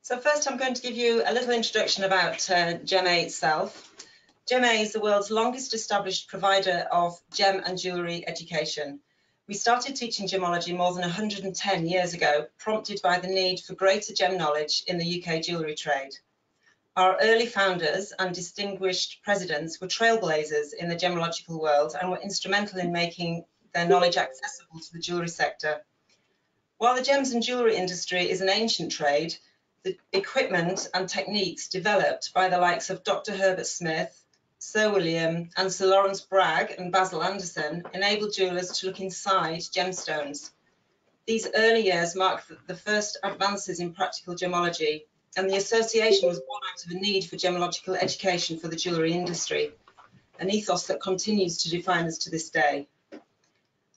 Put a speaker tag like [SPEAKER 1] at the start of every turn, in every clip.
[SPEAKER 1] So first I'm going to give you a little introduction about GEMA itself. GEMA is the world's longest established provider of gem and jewellery education. We started teaching gemmology more than 110 years ago, prompted by the need for greater gem knowledge in the UK jewellery trade. Our early founders and distinguished presidents were trailblazers in the gemmological world and were instrumental in making their knowledge accessible to the jewellery sector. While the gems and jewellery industry is an ancient trade, the equipment and techniques developed by the likes of Dr. Herbert Smith, Sir William and Sir Lawrence Bragg and Basil Anderson enabled jewellers to look inside gemstones. These early years marked the first advances in practical gemmology, and the association was born out of a need for gemmological education for the jewellery industry, an ethos that continues to define us to this day.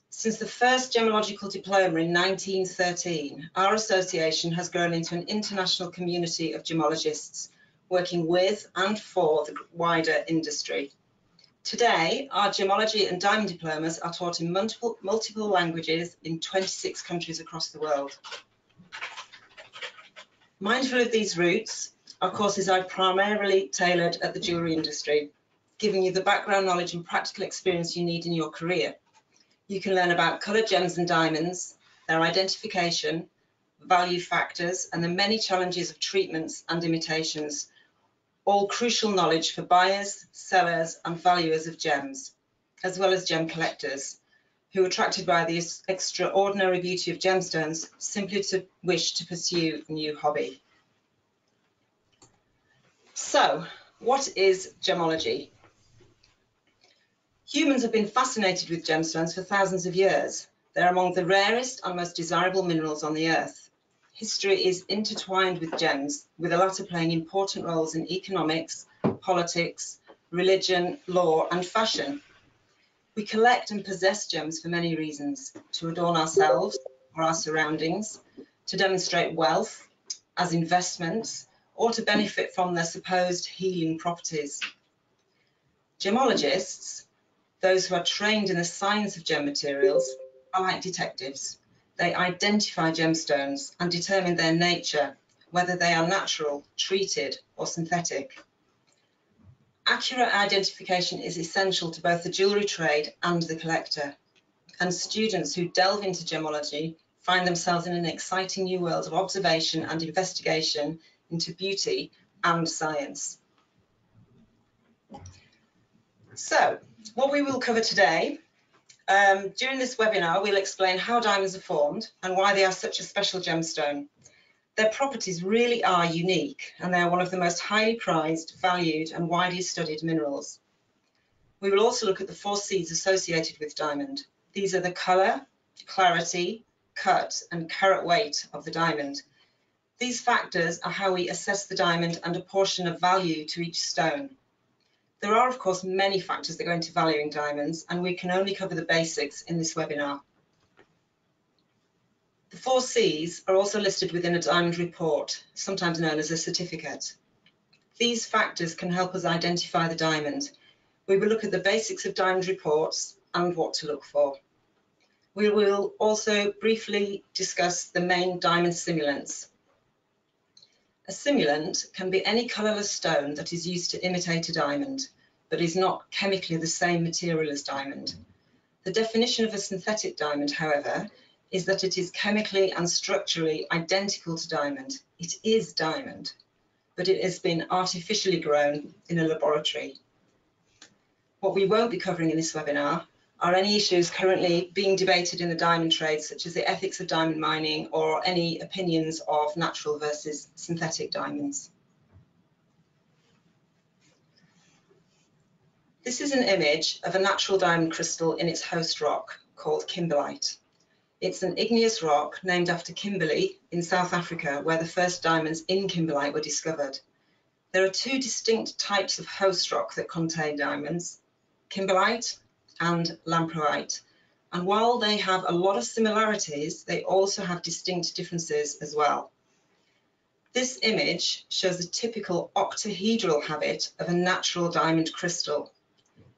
[SPEAKER 1] Since the first gemmological diploma in 1913, our association has grown into an international community of gemmologists, working with and for the wider industry. Today, our gemmology and diamond diplomas are taught in multiple languages in 26 countries across the world. Mindful of these roots, our courses are primarily tailored at the jewellery industry, giving you the background knowledge and practical experience you need in your career. You can learn about coloured gems and diamonds, their identification, value factors, and the many challenges of treatments and imitations, all crucial knowledge for buyers, sellers, and valuers of gems, as well as gem collectors, who are attracted by the extraordinary beauty of gemstones simply to wish to pursue a new hobby. So, what is gemmology? Humans have been fascinated with gemstones for thousands of years. They're among the rarest and most desirable minerals on the earth. History is intertwined with gems, with the latter playing important roles in economics, politics, religion, law, and fashion. We collect and possess gems for many reasons: to adorn ourselves or our surroundings, to demonstrate wealth, as investments, or to benefit from their supposed healing properties. Gemmologists, those who are trained in the science of gem materials, are like detectives. They identify gemstones and determine their nature, whether they are natural, treated, or synthetic. Accurate identification is essential to both the jewellery trade and the collector, and students who delve into gemmology find themselves in an exciting new world of observation and investigation into beauty and science. So, what we will cover today, during this webinar, we'll explain how diamonds are formed and why they are such a special gemstone. Their properties really are unique, and they are one of the most highly prized, valued, and widely studied minerals. We will also look at the 4 C's associated with diamond. These are the colour, clarity, cut, and carat weight of the diamond. These factors are how we assess the diamond and apportion a value to each stone. There are, of course, many factors that go into valuing diamonds, and we can only cover the basics in this webinar. The 4 C's are also listed within a diamond report, sometimes known as a certificate. These factors can help us identify the diamond. We will look at the basics of diamond reports and what to look for. We will also briefly discuss the main diamond simulants. A simulant can be any colourless stone that is used to imitate a diamond, but is not chemically the same material as diamond. The definition of a synthetic diamond, however, is that it is chemically and structurally identical to diamond. It is diamond, but it has been artificially grown in a laboratory. What we won't be covering in this webinar are any issues currently being debated in the diamond trade, such as the ethics of diamond mining or any opinions of natural versus synthetic diamonds. This is an image of a natural diamond crystal in its host rock called kimberlite. It's an igneous rock named after Kimberley in South Africa, where the first diamonds in kimberlite were discovered. There are 2 distinct types of host rock that contain diamonds: kimberlite and lamproite. And while they have a lot of similarities, they also have distinct differences as well. This image shows the typical octahedral habit of a natural diamond crystal.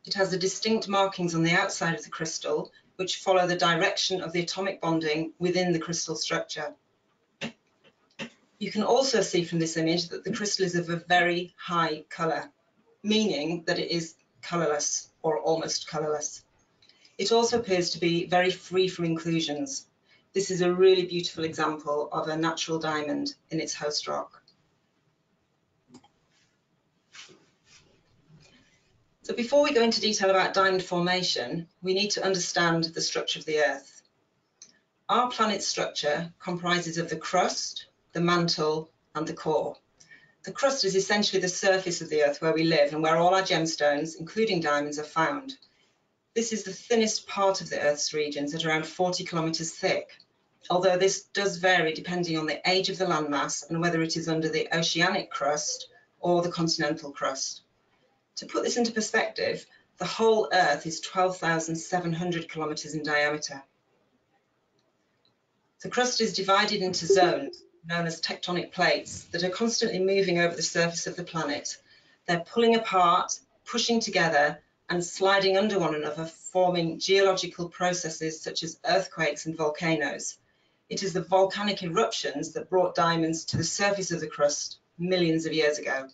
[SPEAKER 1] It has the distinct markings on the outside of the crystal, which follow the direction of the atomic bonding within the crystal structure. You can also see from this image that the crystal is of a very high colour, meaning that it is colourless or almost colourless. It also appears to be very free from inclusions. This is a really beautiful example of a natural diamond in its host rock. So before we go into detail about diamond formation, we need to understand the structure of the Earth. Our planet's structure comprises of the crust, the mantle, and the core. The crust is essentially the surface of the Earth where we live and where all our gemstones, including diamonds, are found. This is the thinnest part of the Earth's regions at around 40 kilometres thick, although this does vary depending on the age of the landmass and whether it is under the oceanic crust or the continental crust. To put this into perspective, the whole Earth is 12,700 kilometres in diameter. The crust is divided into zones known as tectonic plates that are constantly moving over the surface of the planet. They're pulling apart, pushing together, and sliding under one another, forming geological processes such as earthquakes and volcanoes. It is the volcanic eruptions that brought diamonds to the surface of the crust millions of years ago.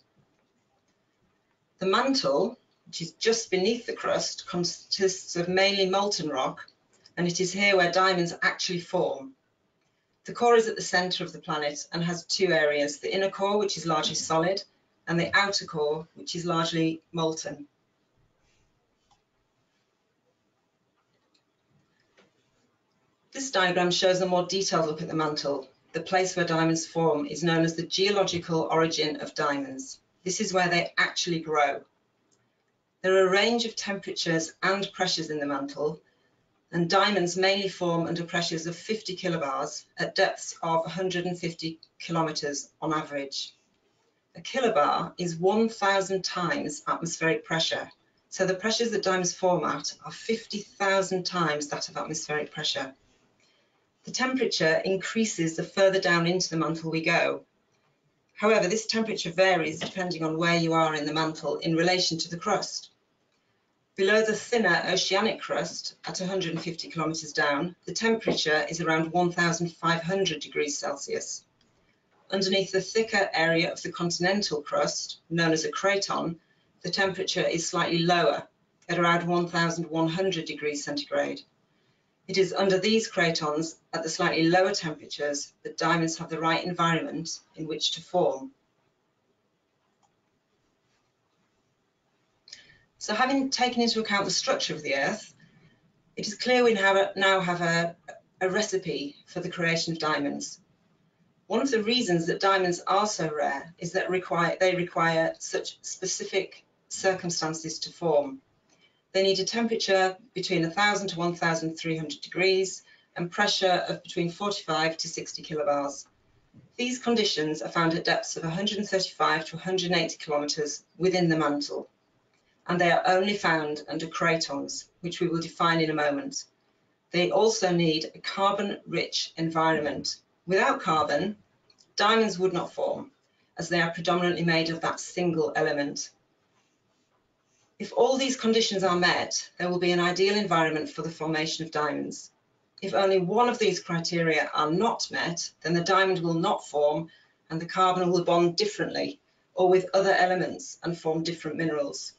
[SPEAKER 1] The mantle, which is just beneath the crust, consists of mainly molten rock, and it is here where diamonds actually form. The core is at the centre of the planet and has two areas, the inner core, which is largely solid, and the outer core, which is largely molten. This diagram shows a more detailed look at the mantle. The place where diamonds form is known as the geological origin of diamonds. This is where they actually grow. There are a range of temperatures and pressures in the mantle, and diamonds mainly form under pressures of 50 kilobars at depths of 150 kilometers on average. A kilobar is 1,000 times atmospheric pressure, so the pressures that diamonds form at are 50,000 times that of atmospheric pressure. The temperature increases the further down into the mantle we go. However, this temperature varies depending on where you are in the mantle in relation to the crust. Below the thinner oceanic crust, at 150 kilometers down, the temperature is around 1,500 degrees Celsius. Underneath the thicker area of the continental crust, known as a craton, the temperature is slightly lower, at around 1,100 degrees centigrade. It is under these cratons, at the slightly lower temperatures, that diamonds have the right environment in which to form. So having taken into account the structure of the Earth, it is clear we now have a recipe for the creation of diamonds. One of the reasons that diamonds are so rare is that they require such specific circumstances to form. They need a temperature between 1,000 to 1,300 degrees and pressure of between 45 to 60 kilobars. These conditions are found at depths of 135 to 180 kilometers within the mantle, and they are only found under cratons, which we will define in a moment. They also need a carbon-rich environment. Without carbon, diamonds would not form, as they are predominantly made of that single element. If all these conditions are met, there will be an ideal environment for the formation of diamonds. If only one of these criteria are not met, then the diamond will not form and the carbon will bond differently or with other elements and form different minerals.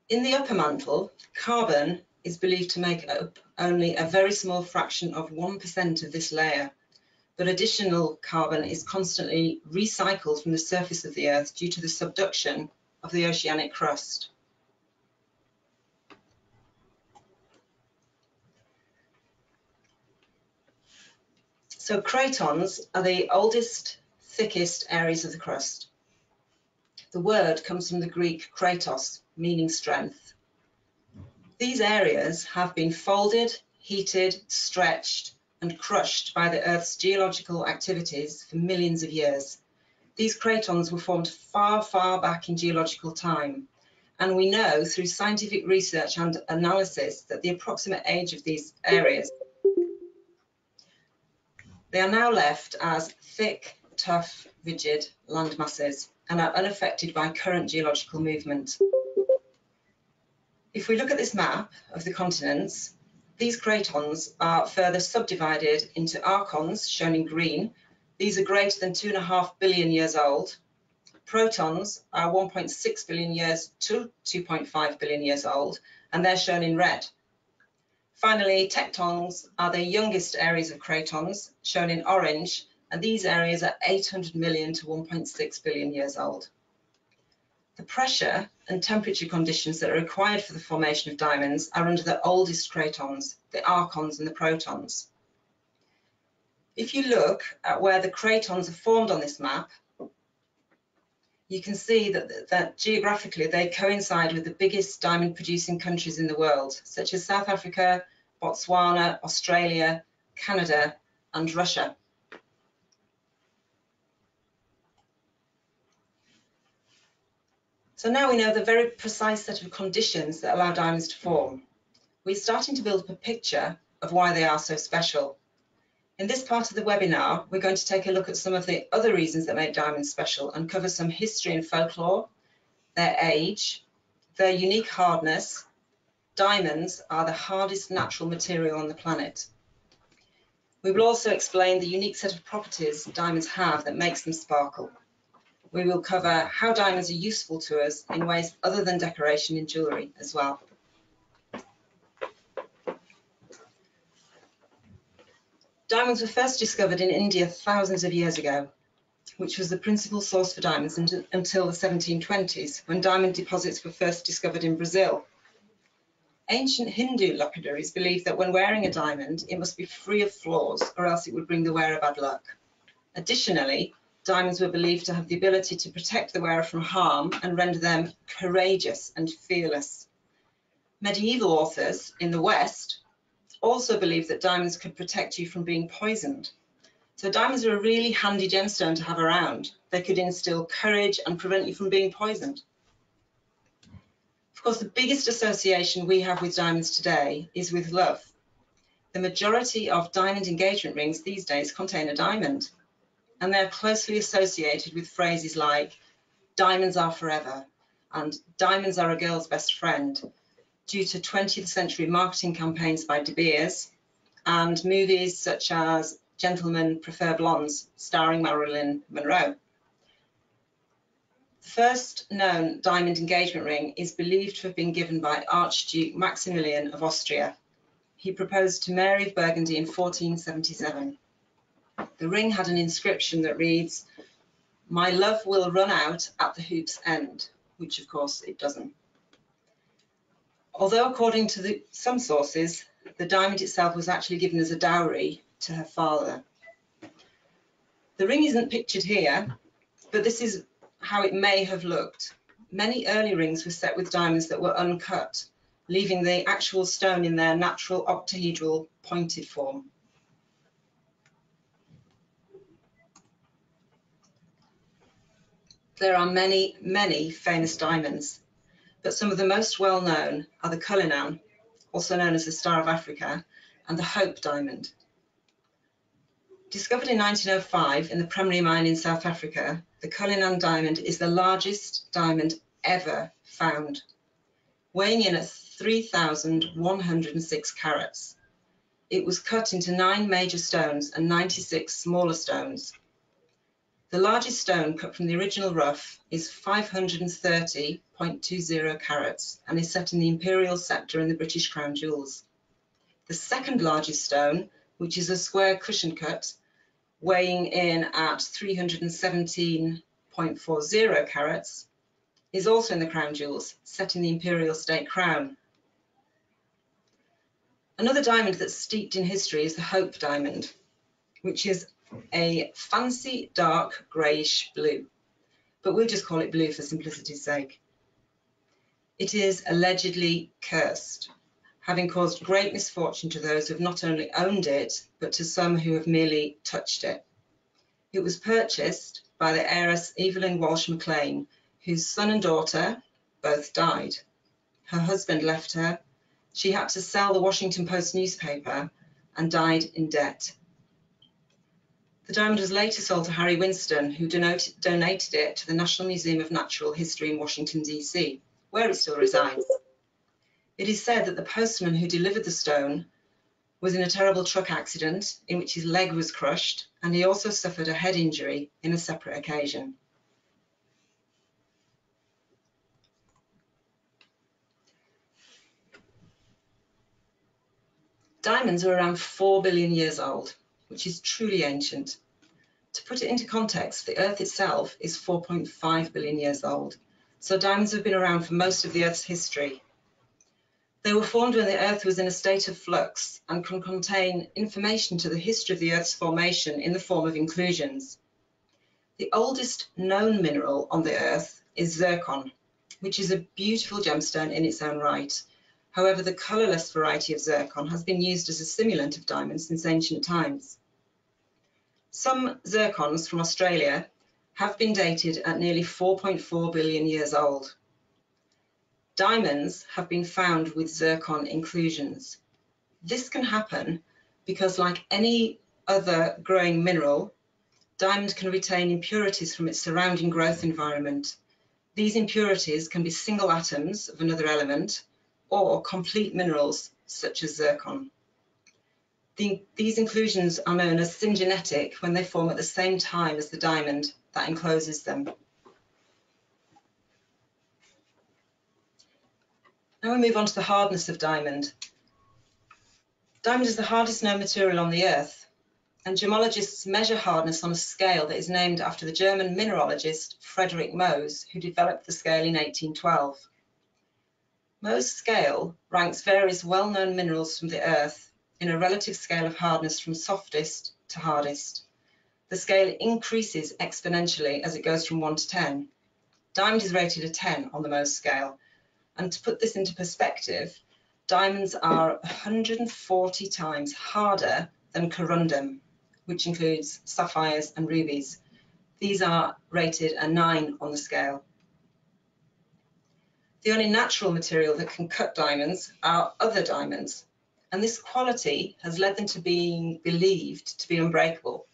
[SPEAKER 1] In the upper mantle, carbon is believed to make up only a very small fraction of 1% of this layer, but additional carbon is constantly recycled from the surface of the Earth due to the subduction of the oceanic crust. So cratons are the oldest, thickest areas of the crust. The word comes from the Greek kratos, meaning strength. These areas have been folded, heated, stretched, and crushed by the Earth's geological activities for millions of years. These cratons were formed far, far back in geological time, and we know through scientific research and analysis that the approximate age of these areas, they are now left as thick, tough, rigid land masses and are unaffected by current geological movement. If we look at this map of the continents, these cratons are further subdivided into archons, shown in green, These are greater than 2.5 billion years old. Protons are 1.6 billion years to 2.5 billion years old, and they're shown in red. Finally, tectons are the youngest areas of cratons, shown in orange, and these areas are 800 million to 1.6 billion years old. The pressure and temperature conditions that are required for the formation of diamonds are under the oldest cratons, the archons and the protons. If you look at where the cratons are formed on this map, you can see that geographically they coincide with the biggest diamond producing countries in the world, such as South Africa, Botswana, Australia, Canada, and Russia. So now we know the very precise set of conditions that allow diamonds to form. We're starting to build up a picture of why they are so special. In this part of the webinar, we're going to take a look at some of the other reasons that make diamonds special and cover some history and folklore, their age, their unique hardness. Diamonds are the hardest natural material on the planet. We will also explain the unique set of properties diamonds have that makes them sparkle. We will cover how diamonds are useful to us in ways other than decoration in jewellery as well. Diamonds were first discovered in India thousands of years ago, which was the principal source for diamonds until the 1720s, when diamond deposits were first discovered in Brazil. Ancient Hindu lapidaries believed that when wearing a diamond, it must be free of flaws, or else it would bring the wearer bad luck. Additionally, diamonds were believed to have the ability to protect the wearer from harm and render them courageous and fearless. Medieval authors in the West also believed that diamonds could protect you from being poisoned. So diamonds are a really handy gemstone to have around. They could instill courage and prevent you from being poisoned. Of course, the biggest association we have with diamonds today is with love. The majority of diamond engagement rings these days contain a diamond, and they're closely associated with phrases like diamonds are forever and diamonds are a girl's best friend, due to 20th century marketing campaigns by De Beers and movies such as Gentlemen Prefer Blondes, starring Marilyn Monroe. The first known diamond engagement ring is believed to have been given by Archduke Maximilian of Austria. He proposed to Mary of Burgundy in 1477. The ring had an inscription that reads, "My love will run out at the hoop's end," which of course it doesn't. Although according to some sources, the diamond itself was actually given as a dowry to her father. The ring isn't pictured here, but this is how it may have looked. Many early rings were set with diamonds that were uncut, leaving the actual stone in their natural octahedral pointed form. There are many, many famous diamonds, but some of the most well-known are the Cullinan, also known as the Star of Africa, and the Hope diamond. Discovered in 1905 in the Premier mine in South Africa, the Cullinan diamond is the largest diamond ever found, weighing in at 3,106 carats. It was cut into 9 major stones and 96 smaller stones. The largest stone cut from the original rough is 530.20 carats and is set in the Imperial Sceptre in the British Crown Jewels. The second largest stone, which is a square cushion cut, weighing in at 317.40 carats, is also in the Crown Jewels, set in the Imperial State Crown. Another diamond that's steeped in history is the Hope diamond, which is a fancy dark greyish blue, but we'll just call it blue for simplicity's sake. It is allegedly cursed, having caused great misfortune to those who have not only owned it, but to some who have merely touched it. It was purchased by the heiress Evelyn Walsh McLean, whose son and daughter both died. Her husband left her. She had to sell the Washington Post newspaper and died in debt. The diamond was later sold to Harry Winston, who donated it to the National Museum of Natural History in Washington, D.C., where it still resides. It is said that the postman who delivered the stone was in a terrible truck accident in which his leg was crushed, and he also suffered a head injury in a separate occasion. Diamonds are around 4 billion years old, which is truly ancient. To put it into context, the Earth itself is 4.5 billion years old, so diamonds have been around for most of the Earth's history. They were formed when the Earth was in a state of flux and can contain information to the history of the Earth's formation in the form of inclusions. The oldest known mineral on the Earth is zircon, which is a beautiful gemstone in its own right. However, the colourless variety of zircon has been used as a simulant of diamonds since ancient times. Some zircons from Australia have been dated at nearly 4.4 billion years old. Diamonds have been found with zircon inclusions. This can happen because, like any other growing mineral, diamond can retain impurities from its surrounding growth environment. These impurities can be single atoms of another element or complete minerals such as zircon. These inclusions are known as syngenetic when they form at the same time as the diamond that encloses them. Now we move on to the hardness of diamond. Diamond is the hardest known material on the Earth, and gemmologists measure hardness on a scale that is named after the German mineralogist Friedrich Mohs, who developed the scale in 1812. Mohs' scale ranks various well-known minerals from the Earth in a relative scale of hardness from softest to hardest. The scale increases exponentially as it goes from 1 to 10. Diamond is rated a 10 on the Mohs scale, and to put this into perspective, diamonds are 140 times harder than corundum, which includes sapphires and rubies. These are rated a 9 on the scale. The only natural material that can cut diamonds are other diamonds, and this quality has led them to being believed to be unbreakable.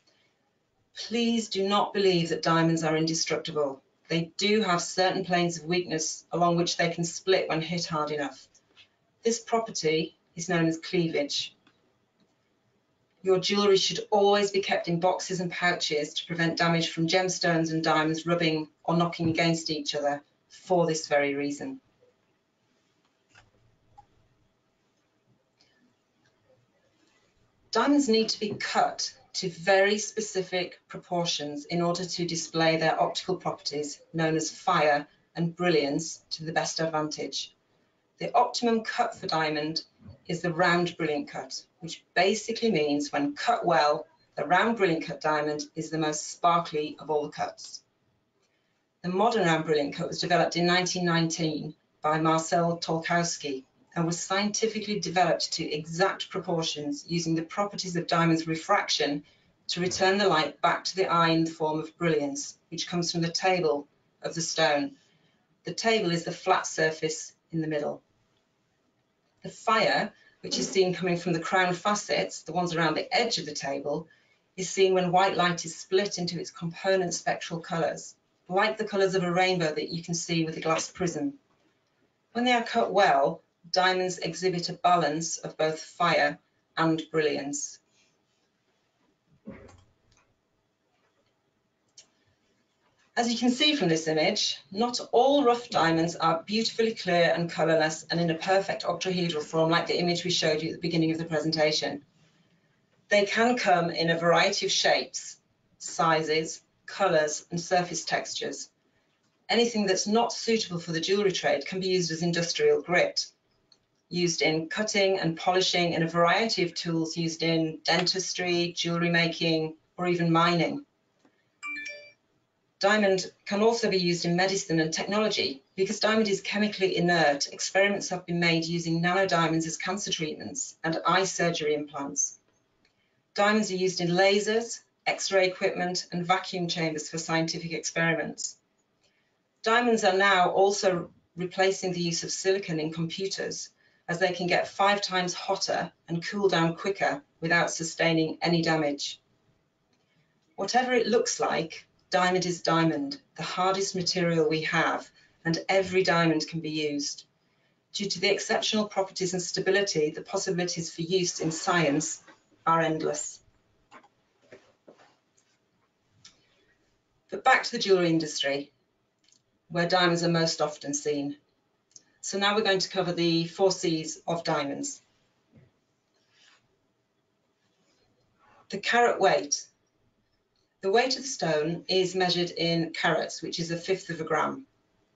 [SPEAKER 1] Please do not believe that diamonds are indestructible. They do have certain planes of weakness along which they can split when hit hard enough. This property is known as cleavage. Your jewellery should always be kept in boxes and pouches to prevent damage from gemstones and diamonds rubbing or knocking against each other for this very reason. Diamonds need to be cut to very specific proportions in order to display their optical properties known as fire and brilliance to the best advantage. The optimum cut for diamond is the round brilliant cut, which basically means when cut well, the round brilliant cut diamond is the most sparkly of all the cuts. The modern round brilliant cut was developed in 1919 by Marcel Tolkowski and was scientifically developed to exact proportions using the properties of diamond's refraction to return the light back to the eye in the form of brilliance, which comes from the table of the stone. The table is the flat surface in the middle. The fire, which is seen coming from the crown facets, the ones around the edge of the table, is seen when white light is split into its component spectral colours, like the colours of a rainbow that you can see with a glass prism. When they are cut well, diamonds exhibit a balance of both fire and brilliance. As you can see from this image, not all rough diamonds are beautifully clear and colourless and in a perfect octahedral form like the image we showed you at the beginning of the presentation. They can come in a variety of shapes, sizes, colours and surface textures. Anything that's not suitable for the jewellery trade can be used as industrial grit, used in cutting and polishing in a variety of tools used in dentistry, jewellery making, or even mining. Diamond can also be used in medicine and technology. Because diamond is chemically inert, experiments have been made using nanodiamonds as cancer treatments and eye surgery implants. Diamonds are used in lasers, X-ray equipment, and vacuum chambers for scientific experiments. Diamonds are now also replacing the use of silicon in computers, as they can get 5 times hotter and cool down quicker without sustaining any damage. Whatever it looks like, diamond is diamond, the hardest material we have, and every diamond can be used. Due to the exceptional properties and stability, the possibilities for use in science are endless. But back to the jewellery industry, where diamonds are most often seen. So now we're going to cover the 4 C's of diamonds. The carat weight. The weight of the stone is measured in carats, which is 1/5 of a gram.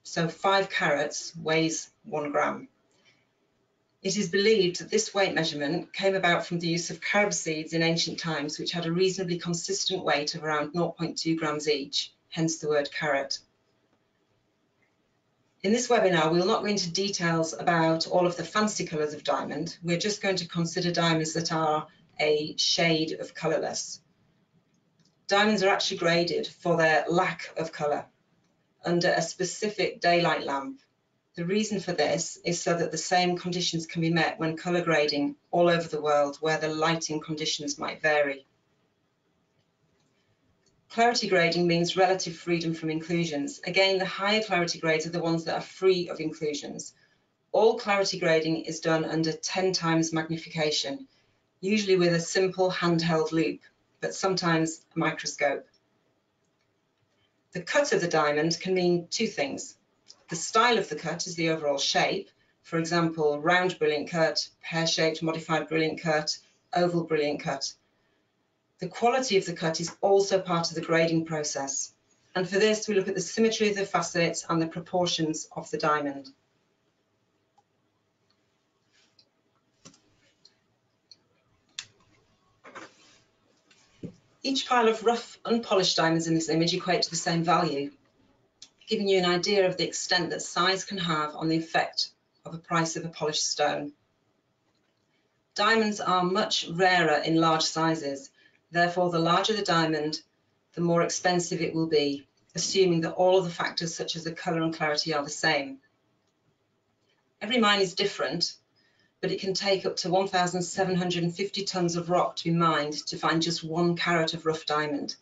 [SPEAKER 1] So 5 carats weighs 1 gram. It is believed that this weight measurement came about from the use of carob seeds in ancient times, which had a reasonably consistent weight of around 0.2 grams each, hence the word carat. In this webinar, we will not go into details about all of the fancy colours of diamond. We're just going to consider diamonds that are a shade of colourless. Diamonds are actually graded for their lack of colour under a specific daylight lamp. The reason for this is so that the same conditions can be met when colour grading all over the world where the lighting conditions might vary. Clarity grading means relative freedom from inclusions. Again, the higher clarity grades are the ones that are free of inclusions. All clarity grading is done under 10 times magnification, usually with a simple handheld loupe, but sometimes a microscope. The cut of the diamond can mean 2 things. The style of the cut is the overall shape, for example, round brilliant cut, pear-shaped modified brilliant cut, oval brilliant cut. The quality of the cut is also part of the grading process, and for this we look at the symmetry of the facets and the proportions of the diamond. Each pile of rough, unpolished diamonds in this image equate to the same value, giving you an idea of the extent that size can have on the effect of the price of a polished stone. Diamonds are much rarer in large sizes, therefore the larger the diamond, the more expensive it will be, assuming that all of the factors such as the colour and clarity are the same. Every mine is different, but it can take up to 1,750 tonnes of rock to be mined to find just 1 carat of rough diamond.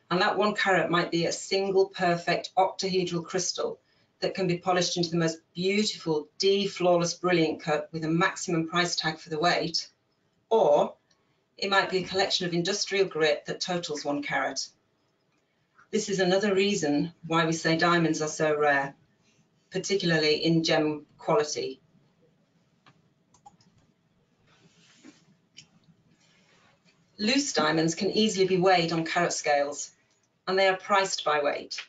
[SPEAKER 1] And that 1 carat might be a single perfect octahedral crystal that can be polished into the most beautiful flawless brilliant cut with a maximum price tag for the weight, or it might be a collection of industrial grit that totals 1 carat. This is another reason why we say diamonds are so rare, particularly in gem quality. Loose diamonds can easily be weighed on carat scales, and they are priced by weight.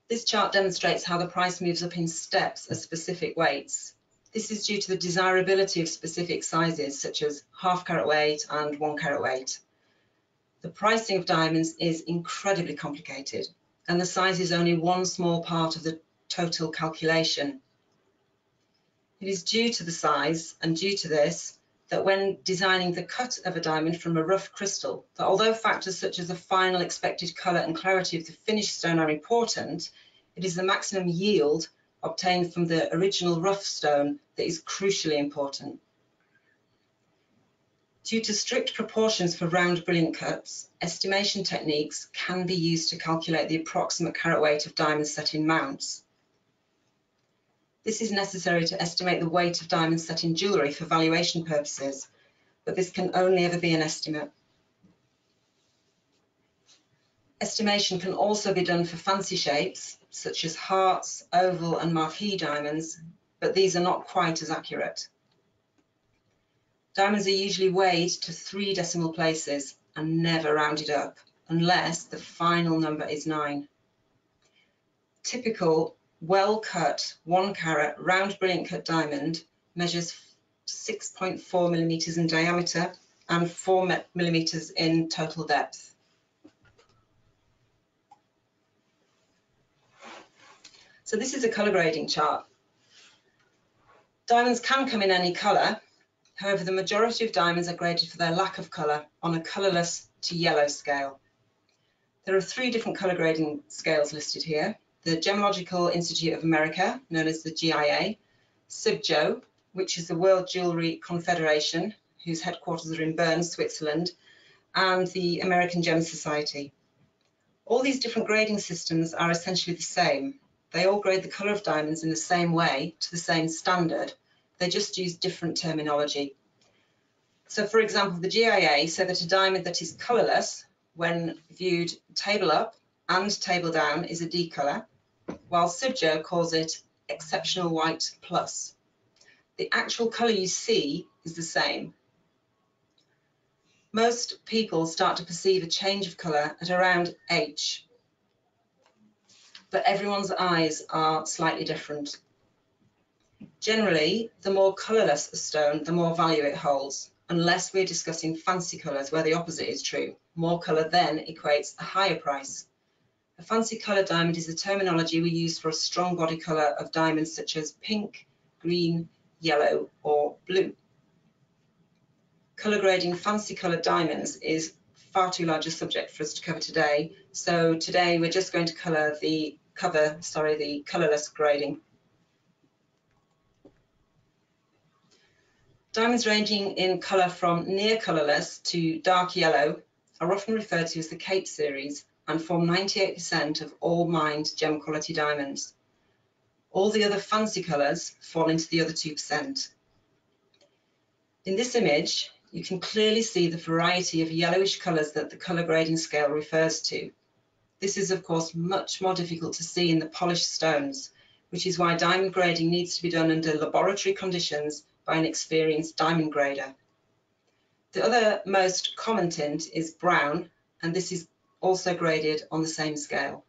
[SPEAKER 1] This chart demonstrates how the price moves up in steps at specific weights. This is due to the desirability of specific sizes, such as ½ carat weight and 1 carat weight. The pricing of diamonds is incredibly complicated, and the size is only one small part of the total calculation. It is due to the size and due to this that when designing the cut of a diamond from a rough crystal, that although factors such as the final expected colour and clarity of the finished stone are important, it is the maximum yield obtained from the original rough stone that is crucially important. Due to strict proportions for round brilliant cuts, estimation techniques can be used to calculate the approximate carat weight of diamonds set in mounts. This is necessary to estimate the weight of diamonds set in jewellery for valuation purposes, but this can only ever be an estimate. Estimation can also be done for fancy shapes, such as hearts, oval and marquise diamonds, but these are not quite as accurate. Diamonds are usually weighed to 3 decimal places and never rounded up, unless the final number is 9. Typical well-cut 1 carat round brilliant cut diamond measures 6.4 millimetres in diameter and 4 millimetres in total depth. So this is a colour grading chart. Diamonds can come in any colour, however the majority of diamonds are graded for their lack of colour on a colourless to yellow scale. There are 3 different colour grading scales listed here. The Gemmological Institute of America, known as the GIA, SIBJO, which is the World Jewellery Confederation, whose headquarters are in Bern, Switzerland, and the American Gem Society. All these different grading systems are essentially the same. They all grade the colour of diamonds in the same way, to the same standard. They just use different terminology. So, for example, the GIA say that a diamond that is colourless, when viewed table up and table down, is a D colour, while Sibjo calls it exceptional white plus. The actual colour you see is the same. Most people start to perceive a change of colour at around H, but everyone's eyes are slightly different. Generally, the more colourless a stone, the more value it holds, unless we're discussing fancy colours where the opposite is true. More colour then equates a higher price. A fancy colour diamond is the terminology we use for a strong body colour of diamonds such as pink, green, yellow or blue. Colour grading fancy coloured diamonds is far too large a subject for us to cover today, so today we're just going to cover the colourless grading. Diamonds ranging in colour from near colourless to dark yellow are often referred to as the Cape series and form 98% of all mined gem quality diamonds. All the other fancy colours fall into the other 2%. In this image, you can clearly see the variety of yellowish colours that the colour grading scale refers to. This is, of course, much more difficult to see in the polished stones, which is why diamond grading needs to be done under laboratory conditions by an experienced diamond grader. The other most common tint is brown, and this is also graded on the same scale.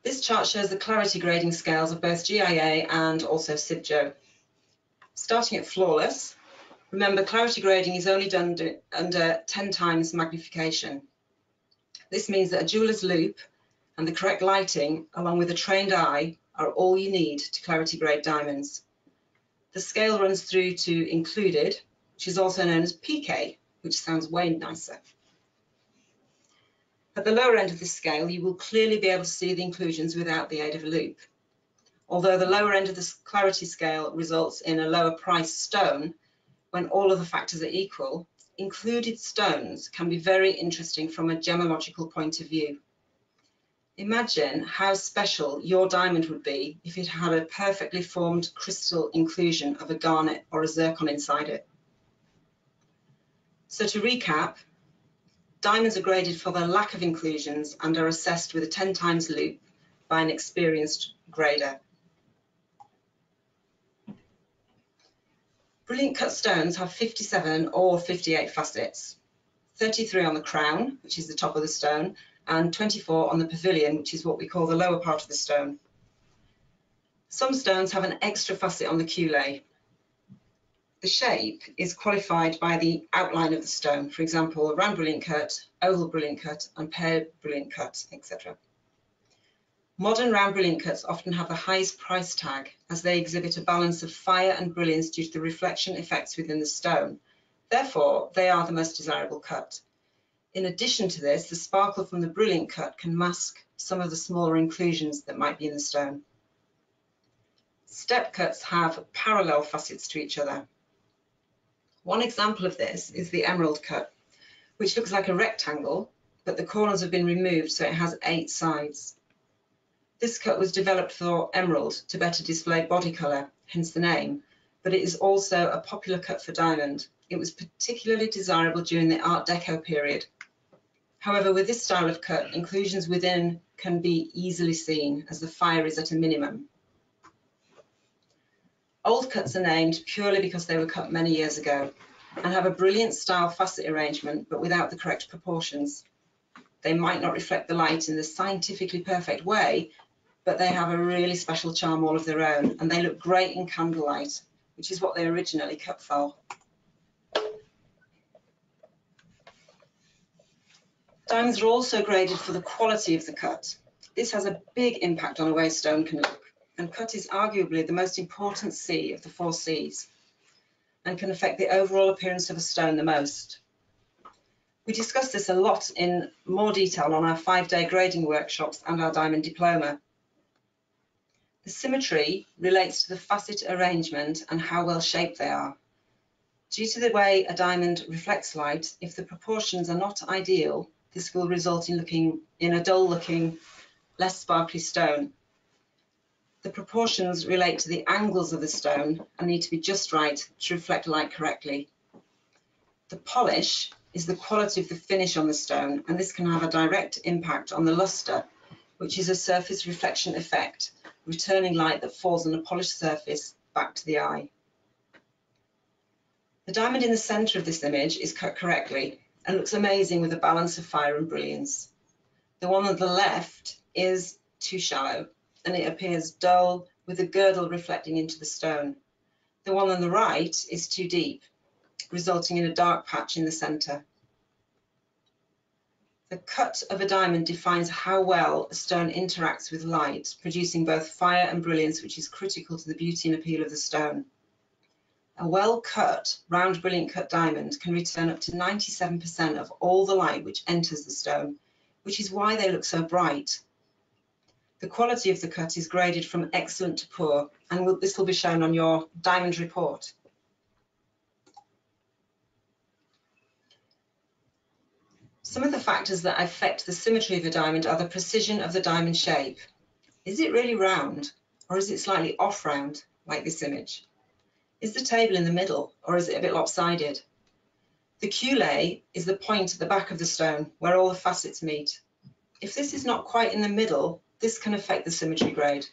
[SPEAKER 1] This chart shows the clarity grading scales of both GIA and also Sibjo. Starting at flawless, remember clarity grading is only done under 10 times magnification. This means that a jeweller's loupe and the correct lighting, along with a trained eye, are all you need to clarity grade diamonds. The scale runs through to included, which is also known as PK, which sounds way nicer. At the lower end of this scale, you will clearly be able to see the inclusions without the aid of a loupe. Although the lower end of the clarity scale results in a lower price stone, when all of the factors are equal, included stones can be very interesting from a gemmological point of view. Imagine how special your diamond would be if it had a perfectly formed crystal inclusion of a garnet or a zircon inside it. So to recap, diamonds are graded for their lack of inclusions and are assessed with a 10 times loupe by an experienced grader. Brilliant cut stones have 57 or 58 facets, 33 on the crown, which is the top of the stone, and 24 on the pavilion, which is what we call the lower part of the stone. Some stones have an extra facet on the culée. The shape is qualified by the outline of the stone, for example, a round brilliant cut, oval brilliant cut, and paired brilliant cut, etc. Modern round brilliant cuts often have the highest price tag, as they exhibit a balance of fire and brilliance due to the reflection effects within the stone. Therefore, they are the most desirable cut. In addition to this, the sparkle from the brilliant cut can mask some of the smaller inclusions that might be in the stone. Step cuts have parallel facets to each other. One example of this is the emerald cut, which looks like a rectangle, but the corners have been removed so it has 8 sides. This cut was developed for emerald to better display body colour, hence the name, but it is also a popular cut for diamond. It was particularly desirable during the Art Deco period. However, with this style of cut, inclusions within can be easily seen as the fire is at a minimum. Old cuts are named purely because they were cut many years ago and have a brilliant style facet arrangement but without the correct proportions. They might not reflect the light in the scientifically perfect way, but they have a really special charm all of their own, and they look great in candlelight, which is what they originally cut for. Diamonds are also graded for the quality of the cut. This has a big impact on the way a stone can look, and cut is arguably the most important C of the 4 Cs and can affect the overall appearance of a stone the most. We discussed this a lot in more detail on our 5-day grading workshops and our diamond diploma. The symmetry relates to the facet arrangement and how well shaped they are. Due to the way a diamond reflects light, if the proportions are not ideal, this will result in a dull-looking, less sparkly stone. The proportions relate to the angles of the stone and need to be just right to reflect light correctly. The polish is the quality of the finish on the stone, and this can have a direct impact on the luster, which is a surface reflection effect, returning light that falls on a polished surface back to the eye. The diamond in the centre of this image is cut correctly and looks amazing with a balance of fire and brilliance. The one on the left is too shallow and it appears dull with a girdle reflecting into the stone. The one on the right is too deep, resulting in a dark patch in the centre. The cut of a diamond defines how well a stone interacts with light, producing both fire and brilliance, which is critical to the beauty and appeal of the stone. A well-cut, round, brilliant cut diamond can return up to 97% of all the light which enters the stone, which is why they look so bright. The quality of the cut is graded from excellent to poor, and this will be shown on your diamond report. Some of the factors that affect the symmetry of a diamond are the precision of the diamond shape. Is it really round, or is it slightly off-round, like this image? Is the table in the middle, or is it a bit lopsided? The culé is the point at the back of the stone where all the facets meet. If this is not quite in the middle, this can affect the symmetry grade.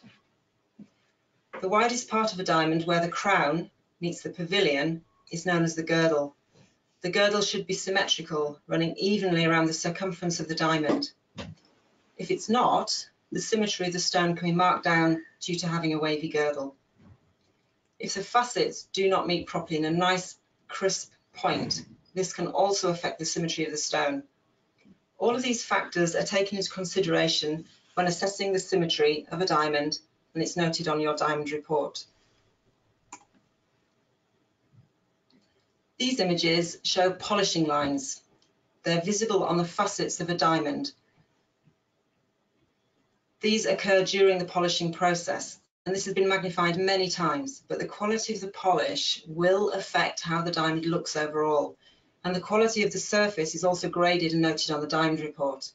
[SPEAKER 1] The widest part of a diamond where the crown meets the pavilion is known as the girdle. The girdle should be symmetrical, running evenly around the circumference of the diamond. If it's not, the symmetry of the stone can be marked down due to having a wavy girdle. If the facets do not meet properly in a nice, crisp point, this can also affect the symmetry of the stone. All of these factors are taken into consideration when assessing the symmetry of a diamond, and it's noted on your diamond report. These images show polishing lines. They're visible on the facets of a diamond. These occur during the polishing process, and this has been magnified many times, but the quality of the polish will affect how the diamond looks overall, and the quality of the surface is also graded and noted on the diamond report.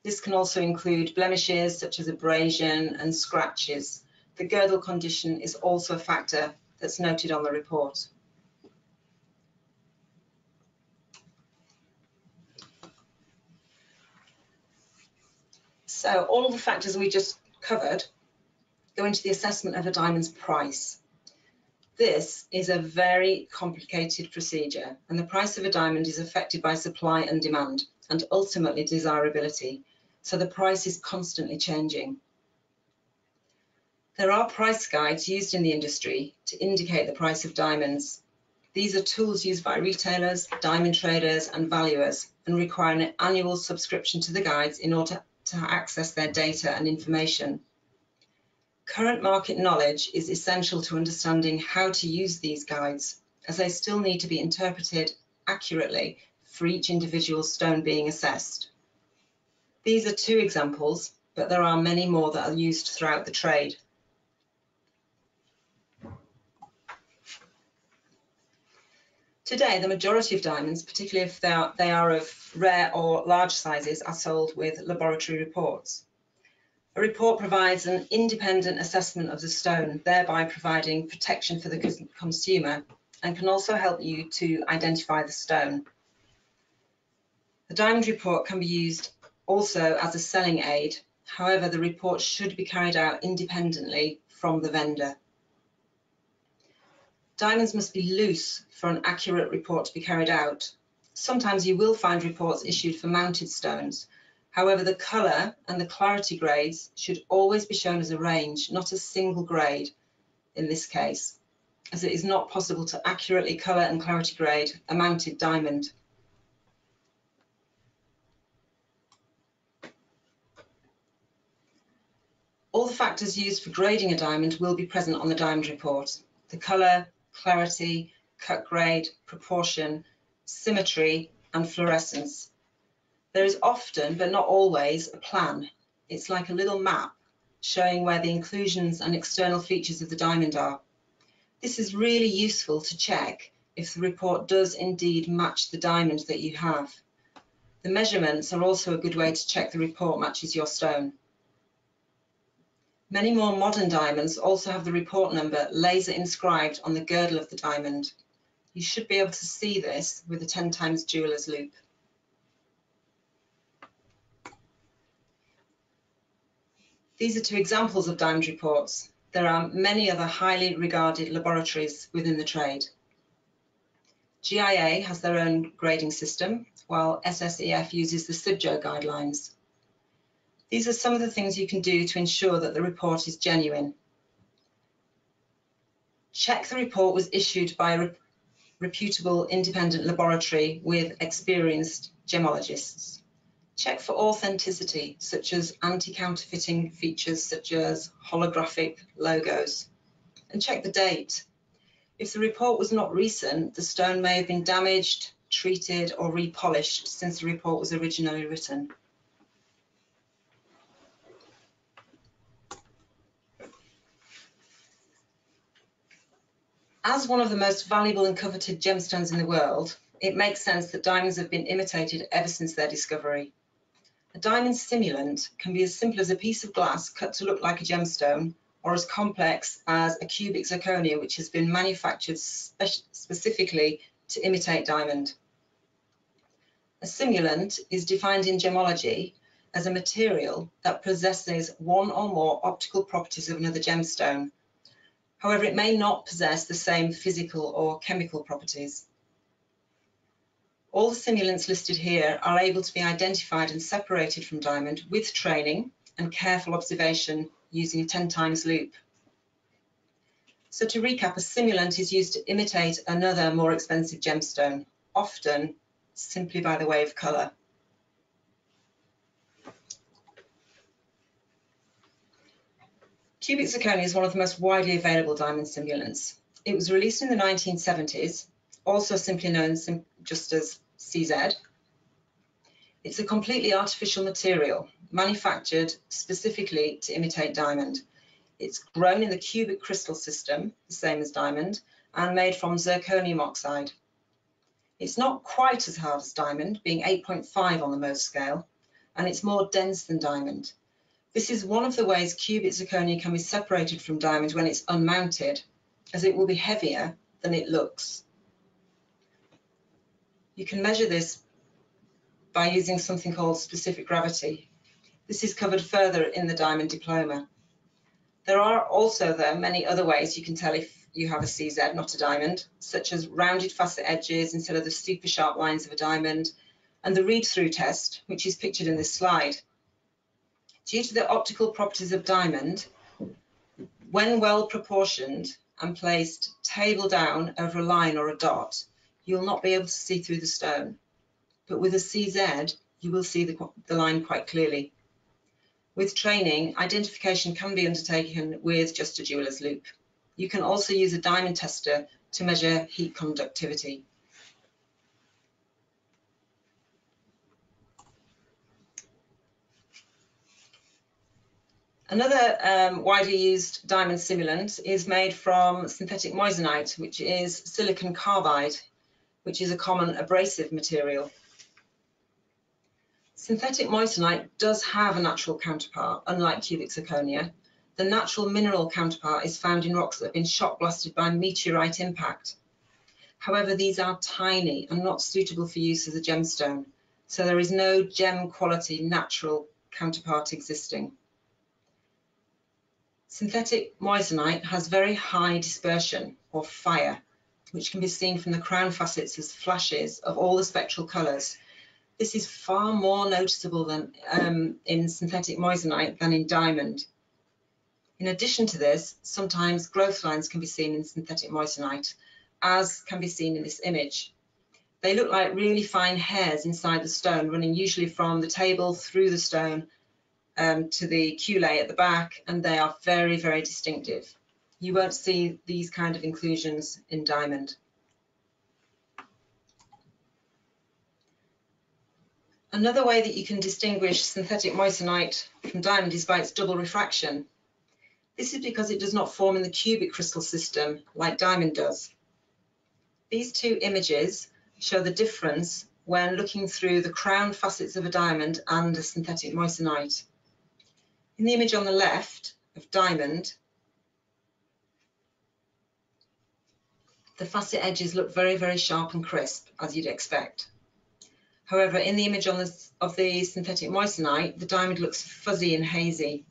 [SPEAKER 1] This can also include blemishes such as abrasion and scratches. The girdle condition is also a factor that's noted on the report. So all the factors we just covered go into the assessment of a diamond's price. This is a very complicated procedure, and the price of a diamond is affected by supply and demand, and ultimately desirability, so the price is constantly changing. There are price guides used in the industry to indicate the price of diamonds. These are tools used by retailers, diamond traders, and valuers, and require an annual subscription to the guides in order to access their data and information. Current market knowledge is essential to understanding how to use these guides, as they still need to be interpreted accurately for each individual stone being assessed. These are two examples, but there are many more that are used throughout the trade. Today, the majority of diamonds, particularly if they are of rare or large sizes, are sold with laboratory reports. A report provides an independent assessment of the stone, thereby providing protection for the consumer, and can also help you to identify the stone. The diamond report can be used also as a selling aid. However, the report should be carried out independently from the vendor. Diamonds must be loose for an accurate report to be carried out. Sometimes you will find reports issued for mounted stones. However, the colour and the clarity grades should always be shown as a range, not a single grade in this case, as it is not possible to accurately colour and clarity grade a mounted diamond. All the factors used for grading a diamond will be present on the diamond report. The colour, clarity, cut grade, proportion, symmetry, and fluorescence. There is often, but not always, a plan. It's like a little map showing where the inclusions and external features of the diamond are. This is really useful to check if the report does indeed match the diamond that you have. The measurements are also a good way to check the report matches your stone. Many more modern diamonds also have the report number laser inscribed on the girdle of the diamond. You should be able to see this with a 10 times jeweler's loop. These are two examples of diamond reports. There are many other highly regarded laboratories within the trade. GIA has their own grading system, while SSEF uses the SIBJO guidelines. These are some of the things you can do to ensure that the report is genuine. Check the report was issued by a reputable independent laboratory with experienced gemmologists. Check for authenticity, such as anti-counterfeiting features such as holographic logos. And check the date. If the report was not recent, the stone may have been damaged, treated or repolished since the report was originally written. As one of the most valuable and coveted gemstones in the world, it makes sense that diamonds have been imitated ever since their discovery. A diamond simulant can be as simple as a piece of glass cut to look like a gemstone, or as complex as a cubic zirconia which has been manufactured specifically to imitate diamond. A simulant is defined in gemmology as a material that possesses one or more optical properties of another gemstone. However, it may not possess the same physical or chemical properties. All the simulants listed here are able to be identified and separated from diamond with training and careful observation using a 10 times loop. So to recap, a simulant is used to imitate another more expensive gemstone, often simply by the way of colour. Cubic zirconia is one of the most widely available diamond simulants. It was released in the 1970s, also simply known just as CZ. It's a completely artificial material, manufactured specifically to imitate diamond. It's grown in the cubic crystal system, the same as diamond, and made from zirconium oxide. It's not quite as hard as diamond, being 8.5 on the Mohs scale, and it's more dense than diamond. This is one of the ways cubic zirconia can be separated from diamond when it's unmounted, as it will be heavier than it looks. You can measure this by using something called specific gravity. This is covered further in the diamond diploma. There are also, though, many other ways you can tell if you have a CZ, not a diamond, such as rounded facet edges instead of the super sharp lines of a diamond, and the read-through test, which is pictured in this slide. Due to the optical properties of diamond, when well proportioned and placed table down over a line or a dot, you'll not be able to see through the stone. But with a CZ, you will see the line quite clearly. With training, identification can be undertaken with just a jeweler's loop. You can also use a diamond tester to measure heat conductivity. Another widely used diamond simulant is made from synthetic moissanite, which is silicon carbide, which is a common abrasive material. Synthetic moissanite does have a natural counterpart, unlike cubic zirconia. The natural mineral counterpart is found in rocks that have been shock blasted by meteorite impact. However, these are tiny and not suitable for use as a gemstone, so there is no gem quality natural counterpart existing. Synthetic moissanite has very high dispersion, or fire, which can be seen from the crown facets as flashes of all the spectral colours. This is far more noticeable than in synthetic moissanite than in diamond. In addition to this, sometimes growth lines can be seen in synthetic moissanite, as can be seen in this image. They look like really fine hairs inside the stone, running usually from the table through the stone to the culé at the back, and they are very, very distinctive. You won't see these kind of inclusions in diamond. Another way that you can distinguish synthetic moissanite from diamond is by its double refraction. This is because it does not form in the cubic crystal system like diamond does. These two images show the difference when looking through the crown facets of a diamond and a synthetic moissanite. In the image on the left of diamond, the facet edges look very, very sharp and crisp, as you'd expect. However, in the image of the synthetic moissanite, the diamond looks fuzzy and hazy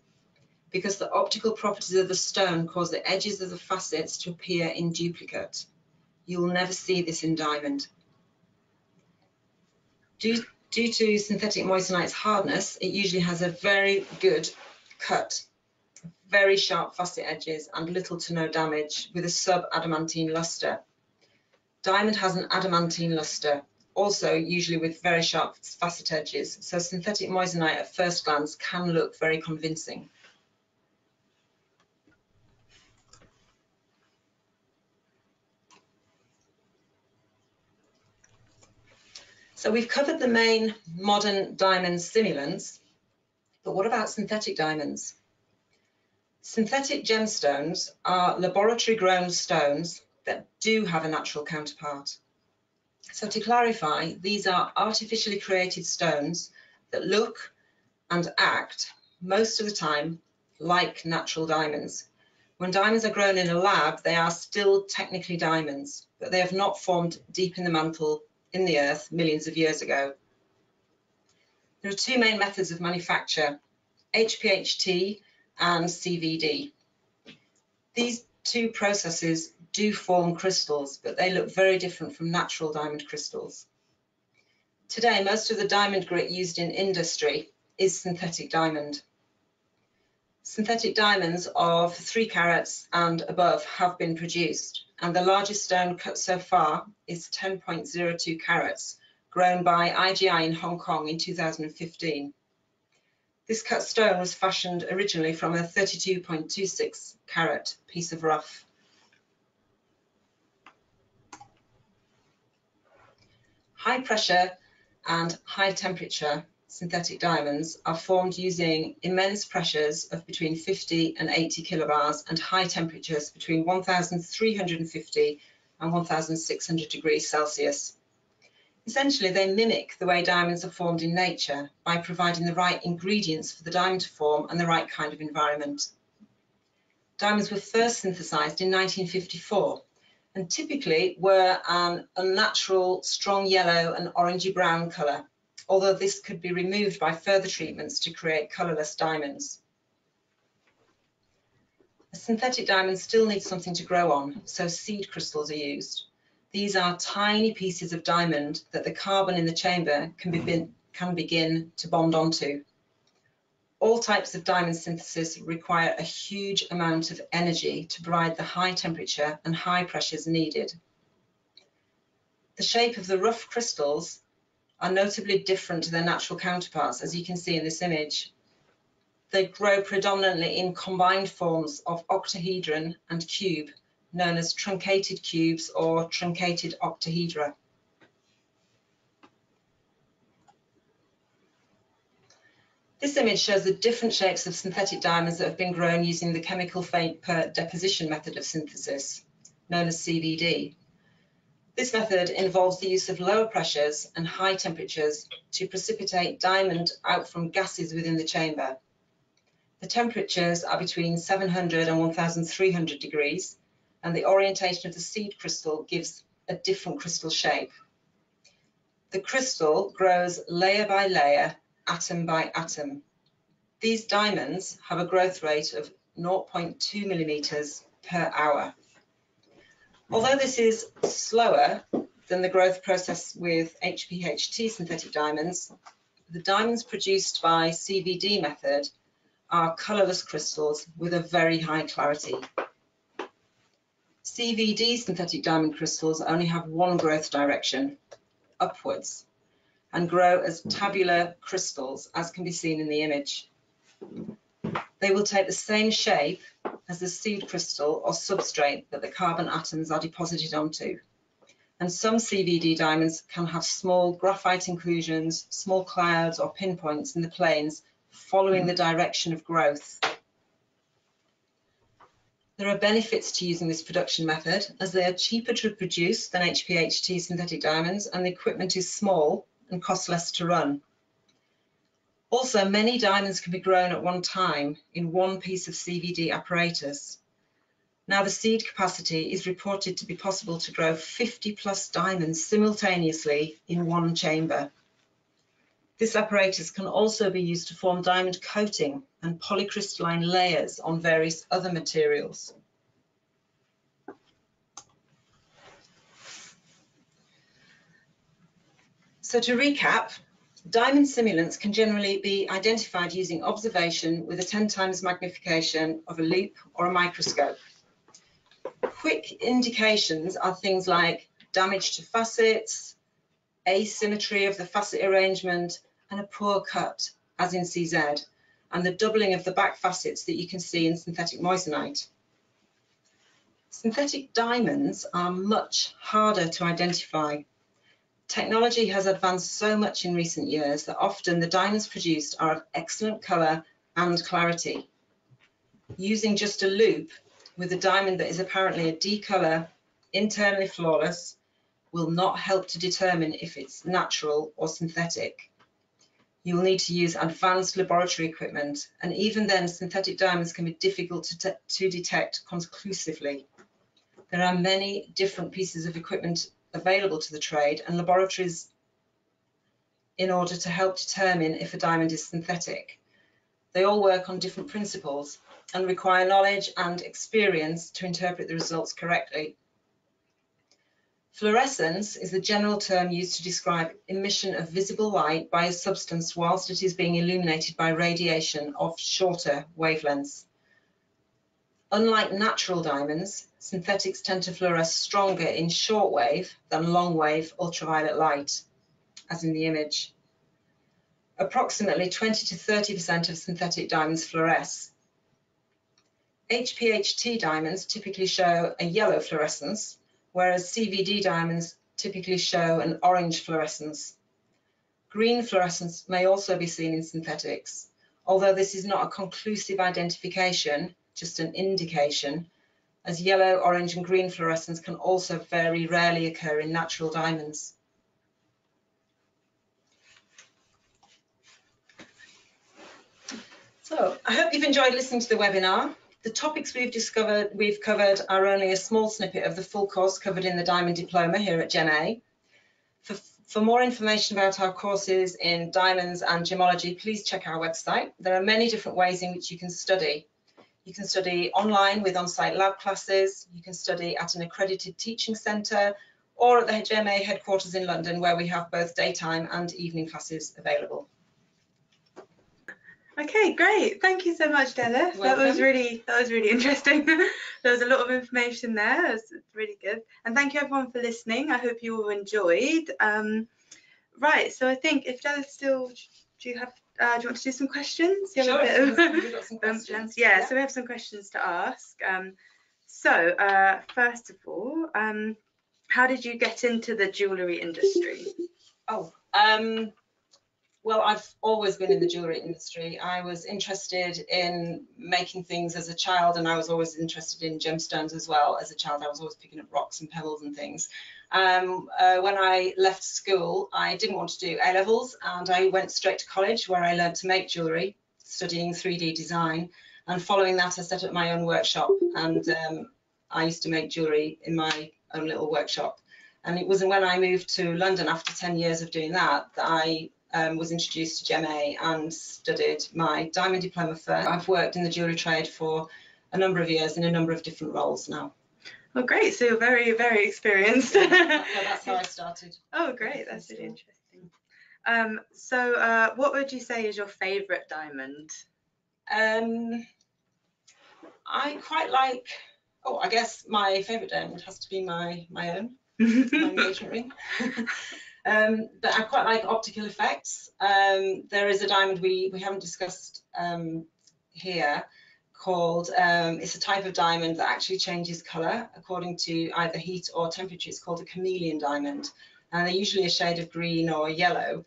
[SPEAKER 1] because the optical properties of the stone cause the edges of the facets to appear in duplicate. You will never see this in diamond. Due to synthetic moissanite's hardness, it usually has a very good cut, very sharp facet edges and little to no damage with a sub-adamantine luster. Diamond has an adamantine luster, also usually with very sharp facet edges, so synthetic moissanite at first glance can look very convincing. So we've covered the main modern diamond simulants, but what about synthetic diamonds? Synthetic gemstones are laboratory-grown stones that do have a natural counterpart. So to clarify, these are artificially created stones that look and act most of the time like natural diamonds. When diamonds are grown in a lab, they are still technically diamonds, but they have not formed deep in the mantle in the earth millions of years ago. There are two main methods of manufacture, HPHT and CVD. These two processes do form crystals, but they look very different from natural diamond crystals. Today, most of the diamond grit used in industry is synthetic diamond. Synthetic diamonds of 3 carats and above have been produced, and the largest stone cut so far is 10.02 carats, grown by IGI in Hong Kong in 2015. This cut stone was fashioned originally from a 32.26 carat piece of rough. High pressure and high temperature synthetic diamonds are formed using immense pressures of between 50 and 80 kilobars and high temperatures between 1,350 and 1,600 degrees Celsius. Essentially, they mimic the way diamonds are formed in nature by providing the right ingredients for the diamond to form and the right kind of environment. Diamonds were first synthesized in 1954 and typically were an unnatural, strong yellow and orangey brown color, although this could be removed by further treatments to create colourless diamonds. A synthetic diamond still needs something to grow on, so seed crystals are used. These are tiny pieces of diamond that the carbon in the chamber can begin to bond onto. All types of diamond synthesis require a huge amount of energy to provide the high temperature and high pressures needed. The shape of the rough crystals are notably different to their natural counterparts, as you can see in this image. They grow predominantly in combined forms of octahedron and cube, known as truncated cubes or truncated octahedra. This image shows the different shapes of synthetic diamonds that have been grown using the chemical vapor deposition method of synthesis, known as CVD. This method involves the use of lower pressures and high temperatures to precipitate diamond out from gases within the chamber. The temperatures are between 700 and 1,300 degrees, and the orientation of the seed crystal gives a different crystal shape. The crystal grows layer by layer, atom by atom. These diamonds have a growth rate of 0.2 millimeters per hour. Although this is slower than the growth process with HPHT synthetic diamonds, the diamonds produced by CVD method are colourless crystals with a very high clarity. CVD synthetic diamond crystals only have one growth direction, upwards, and grow as tabular crystals, as can be seen in the image. They will take the same shape as the seed crystal or substrate that the carbon atoms are deposited onto. And some CVD diamonds can have small graphite inclusions, small clouds or pinpoints in the planes following the direction of growth. There are benefits to using this production method as they are cheaper to produce than HPHT synthetic diamonds, and the equipment is small and costs less to run. Also, many diamonds can be grown at one time in one piece of CVD apparatus. Now, the seed capacity is reported to be possible to grow 50+ diamonds simultaneously in one chamber. This apparatus can also be used to form diamond coating and polycrystalline layers on various other materials. So to recap, diamond simulants can generally be identified using observation with a 10 times magnification of a loupe or a microscope. Quick indications are things like damage to facets, asymmetry of the facet arrangement, and a poor cut, as in CZ, and the doubling of the back facets that you can see in synthetic moissanite. Synthetic diamonds are much harder to identify. Technology has advanced so much in recent years that often the diamonds produced are of excellent colour and clarity. Using just a loupe with a diamond that is apparently a D colour, internally flawless, will not help to determine if it's natural or synthetic. You will need to use advanced laboratory equipment, and even then synthetic diamonds can be difficult to detect conclusively. There are many different pieces of equipment available to the trade and laboratories in order to help determine if a diamond is synthetic. They all work on different principles and require knowledge and experience to interpret the results correctly. Fluorescence is the general term used to describe emission of visible light by a substance whilst it is being illuminated by radiation of shorter wavelengths. Unlike natural diamonds, synthetics tend to fluoresce stronger in short wave than long wave ultraviolet light, as in the image. Approximately 20 to 30% of synthetic diamonds fluoresce. HPHT diamonds typically show a yellow fluorescence, whereas CVD diamonds typically show an orange fluorescence. Green fluorescence may also be seen in synthetics, although this is not a conclusive identification, just an indication, as yellow, orange and green fluorescence can also very rarely occur in natural diamonds. So I hope you've enjoyed listening to the webinar. The topics we've covered are only a small snippet of the full course covered in the Diamond Diploma here at Gen A. For more information about our courses in diamonds and gemmology, please check our website. There are many different ways in which you can study. You can study online with on-site lab classes, you can study at an accredited teaching centre, or at the GMA headquarters in London, where we have both daytime and evening classes available.
[SPEAKER 2] Okay, great. Thank you so much, Delyth. That was really interesting. There was a lot of information there. It was really good. And thank you everyone for listening. I hope you all enjoyed. Right, so I think if Delyth still, do you want to do some questions? You have
[SPEAKER 1] Sure,
[SPEAKER 2] a bit of
[SPEAKER 1] we've got some questions.
[SPEAKER 2] yeah, so we have some questions to ask. First of all, how did you get into the jewellery industry?
[SPEAKER 1] Well, I've always been in the jewellery industry. I was interested in making things as a child, and I was always interested in gemstones as well. As a child, I was always picking up rocks and pebbles and things. When I left school, I didn't want to do A-levels, and I went straight to college where I learned to make jewellery, studying 3D design. And following that, I set up my own workshop, and I used to make jewellery in my own little workshop. And it was when I moved to London after 10 years of doing that I was introduced to Gen A and studied my Diamond Diploma first. I've worked in the jewellery trade for a number of years in a number of different roles now.
[SPEAKER 2] Oh, great. So you're very, very experienced.
[SPEAKER 1] Yeah, that's how I started.
[SPEAKER 2] Oh, great. That's really interesting. What would you say is your favourite diamond?
[SPEAKER 1] I quite like, I guess my favourite diamond has to be my own, my engagement ring. But I quite like optical effects. There is a diamond we haven't discussed here called, it's a type of diamond that actually changes colour according to either heat or temperature. It's called a chameleon diamond, and they're usually a shade of green or yellow.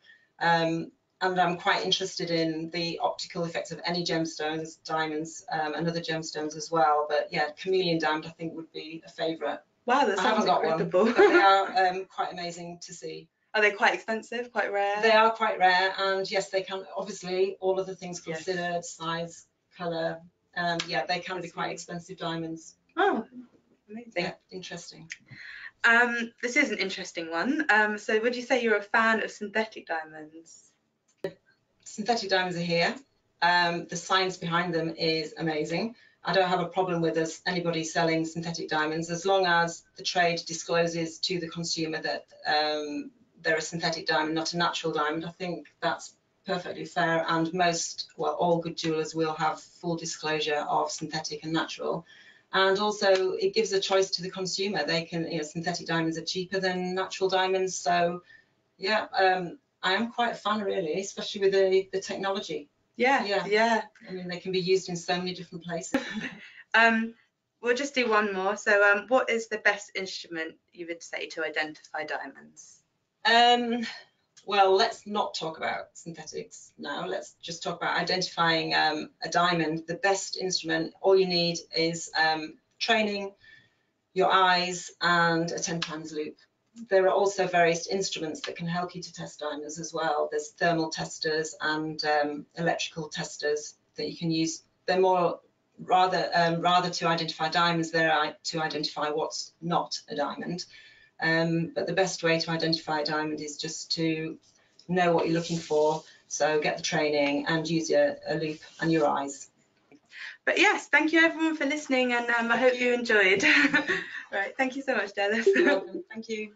[SPEAKER 1] and I'm quite interested in the optical effects of any gemstones, diamonds, and other gemstones as well. But yeah, chameleon diamond I think would be a favourite.
[SPEAKER 2] Wow, that sounds incredible.
[SPEAKER 1] But they are quite amazing to see.
[SPEAKER 2] Are they quite expensive, quite rare?
[SPEAKER 1] They are quite rare, and yes, they can, obviously, all of the things considered, yes. Size, colour, yeah, they can be quite expensive diamonds.
[SPEAKER 2] Oh, amazing.
[SPEAKER 1] Yeah, interesting.
[SPEAKER 2] This is an interesting one. So would you say you're a fan of synthetic diamonds?
[SPEAKER 1] Synthetic diamonds are here. The science behind them is amazing. I don't have a problem with anybody selling synthetic diamonds as long as the trade discloses to the consumer that they're a synthetic diamond, not a natural diamond. I think that's perfectly fair, and most, well, all good jewellers will have full disclosure of synthetic and natural. And also it gives a choice to the consumer. They can, you know, synthetic diamonds are cheaper than natural diamonds. So yeah, I am quite a fan really, especially with the technology.
[SPEAKER 2] Yeah.
[SPEAKER 1] I mean, they can be used in so many different places.
[SPEAKER 2] We'll just do one more. So what is the best instrument you would say to identify diamonds?
[SPEAKER 1] Well, let's not talk about synthetics now. Let's just talk about identifying a diamond. The best instrument, all you need is training, your eyes, and a 10 times loop. There are also various instruments that can help you to test diamonds as well. There's thermal testers and electrical testers that you can use. They're more rather to identify diamonds, they're to identify what's not a diamond. But the best way to identify a diamond is just to know what you're looking for. So get the training and use a loop and your eyes.
[SPEAKER 2] But yes, thank you everyone for listening, and I hope you enjoyed. Right, thank you so much, Delyth.
[SPEAKER 1] You're welcome. Thank you.